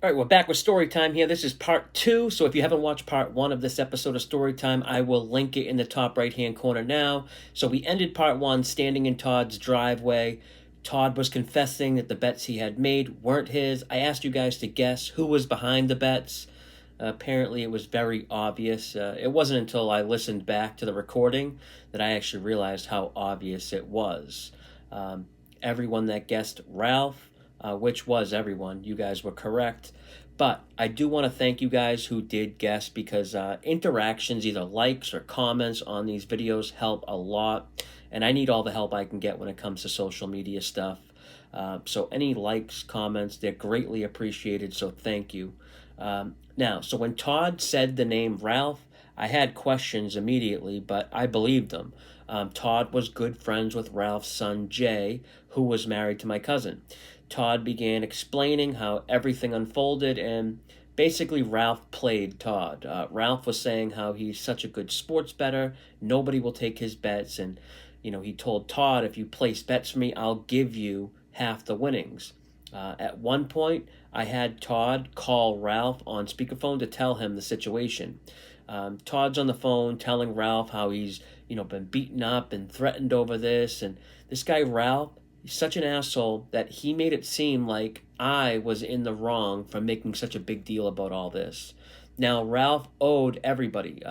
All right, we're back with story time here. This is part two. So if you haven't watched part one of this episode of story time, I will link it in the top right hand corner now. So we ended part one standing in Todd's driveway. Todd was confessing that the bets he had made weren't his. I asked you guys to guess who was behind the bets. Apparently, it was very obvious. It wasn't until I listened back to the recording that I actually realized how obvious it was. Um, Everyone that guessed Ralph, which was everyone, you guys were correct. But I do want to thank you guys who did guess because interactions, either likes or comments on these videos, help a lot. And I need all the help I can get when it comes to social media stuff. So any likes, comments, they're greatly appreciated. So thank you. Now, so when Todd said the name Ralph, I had questions immediately, but I believed him. Todd was good friends with Ralph's son Jay, who was married to my cousin. Todd began explaining how everything unfolded, and basically Ralph played Todd. Ralph was saying how he's such a good sports bettor, nobody will take his bets, and he told Todd, if you place bets for me, I'll give you half the winnings. At one point, I had Todd call Ralph on speakerphone to tell him the situation. Todd's on the phone telling Ralph how he's been beaten up and threatened over this, and this guy Ralph, he's such an asshole that he made it seem like I was in the wrong for making such a big deal about all this. Now Ralph owed everybody.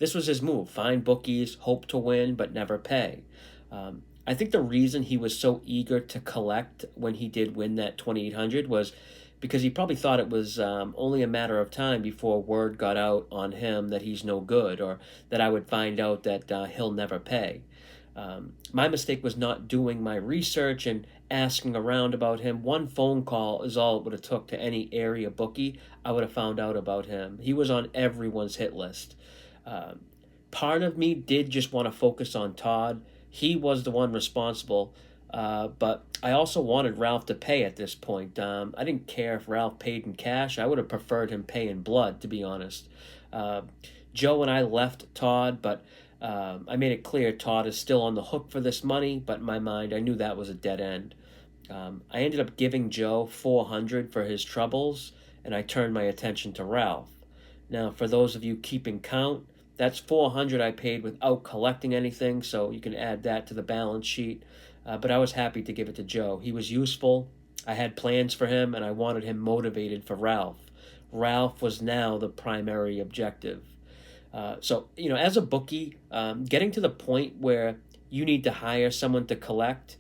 This was his move: find bookies, hope to win, but never pay. I think the reason he was so eager to collect when he did win that 2,800 was because he probably thought it was only a matter of time before word got out on him that he's no good, or that I would find out that he'll never pay. My mistake was not doing my research and asking around about him. One phone call is all it would have took to any area bookie. I would have found out about him. He was on everyone's hit list. Um, Part of me did just want to focus on Todd. He was the one responsible, but I also wanted Ralph to pay at this point. I didn't care if Ralph paid in cash. I would have preferred him pay in blood, to be honest. Uh, Joe and I left Todd, but I made it clear Todd is still on the hook for this money, but in my mind, I knew that was a dead end. I ended up giving Joe 400 for his troubles, and I turned my attention to Ralph. Now, for those of you keeping count, that's 400 I paid without collecting anything, so you can add that to the balance sheet. But I was happy to give it to Joe. He was useful. I had plans for him, and I wanted him motivated for Ralph. Ralph was now the primary objective. As a bookie, getting to the point where you need to hire someone to collect,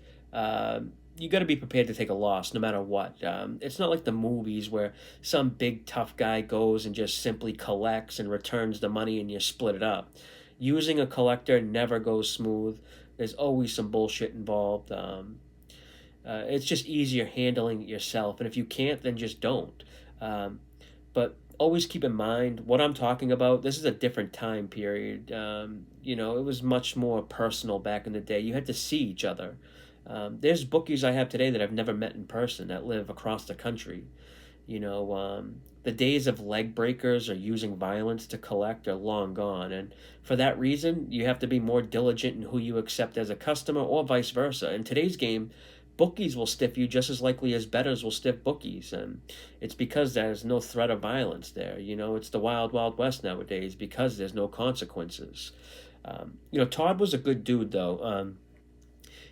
you got to be prepared to take a loss no matter what. It's not like the movies where some big tough guy goes and just simply collects and returns the money and you split it up. Using a collector never goes smooth. There's always some bullshit involved. It's just easier handling it yourself, and if you can't, then just don't. Um, but always keep in mind what I'm talking about. This is a different time period. It was much more personal back in the day. You had to see each other. There's bookies I have today that I've never met in person that live across the country. The days of leg breakers or using violence to collect are long gone, and for that reason, you have to be more diligent in who you accept as a customer, or vice versa. In today's game, bookies will stiff you just as likely as bettors will stiff bookies, and it's because there's no threat of violence there. It's the wild, wild west nowadays because there's no consequences. Todd was a good dude, though.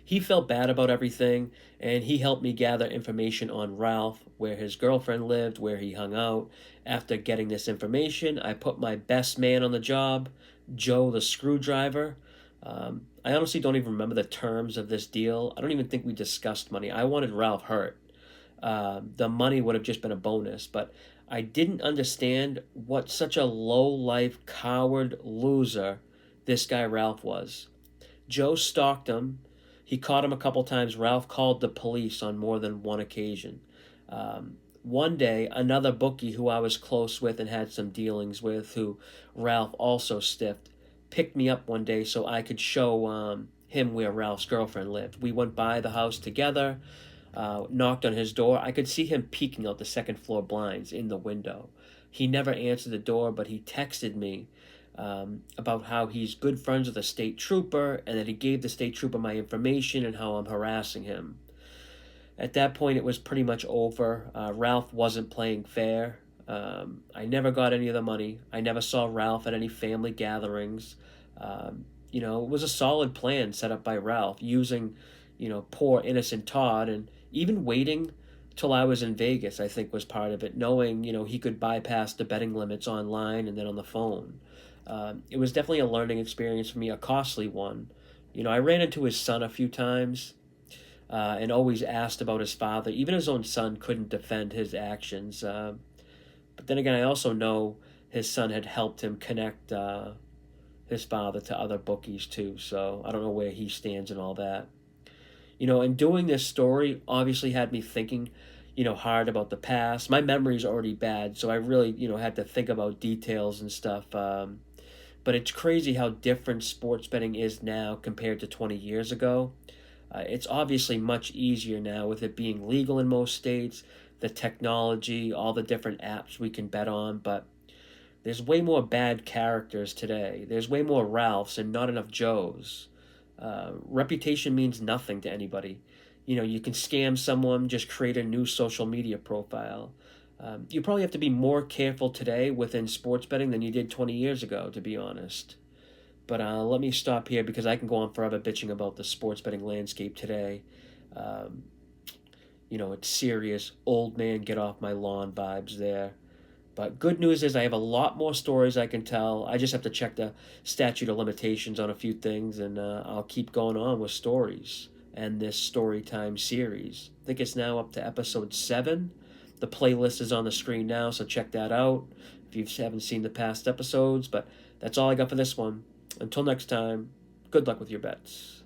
He felt bad about everything, and he helped me gather information on Ralph, where his girlfriend lived, where he hung out. After getting this information, I put my best man on the job, Joe the screwdriver. I honestly don't even remember the terms of this deal. I don't even think we discussed money. I wanted Ralph hurt. The money would have just been a bonus, but I didn't understand what such a low life, coward loser this guy Ralph was. Joe stalked him. He caught him a couple times. Ralph called the police on more than one occasion. One day, another bookie who I was close with and had some dealings with, who Ralph also stiffed, picked me up one day so I could show him where Ralph's girlfriend lived. We went by the house together, knocked on his door. I could see him peeking out the second floor blinds in the window. He never answered the door, but he texted me about how he's good friends with a state trooper and that he gave the state trooper my information and how I'm harassing him. At that point, it was pretty much over. Ralph wasn't playing fair. I never got any of the money. I never saw Ralph at any family gatherings. It was a solid plan set up by Ralph, using, poor innocent Todd, and even waiting till I was in Vegas, I think was part of it, knowing, he could bypass the betting limits online and then on the phone. It was definitely a learning experience for me, a costly one. I ran into his son a few times, and always asked about his father. Even his own son couldn't defend his actions. But then again, I also know his son had helped him connect his father to other bookies too. So I don't know where he stands and all that. And doing this story obviously had me thinking, hard about the past. My memory's already bad, so I really, had to think about details and stuff. But it's crazy how different sports betting is now compared to 20 years ago. It's obviously much easier now with it being legal in most states, the technology, all the different apps we can bet on, but there's way more bad characters today. There's way more Ralphs and not enough Joes. Reputation means nothing to anybody. You can scam someone, just create a new social media profile. You probably have to be more careful today within sports betting than you did 20 years ago, to be honest. But let me stop here because I can go on forever bitching about the sports betting landscape today. Um, it's serious, old man, get off my lawn vibes there. But good news is I have a lot more stories I can tell. I just have to check the statute of limitations on a few things, and I'll keep going on with stories and this story time series. I think it's now up to episode 7. The playlist is on the screen now, so check that out if you haven't seen the past episodes. But that's all I got for this one. Until next time, good luck with your bets.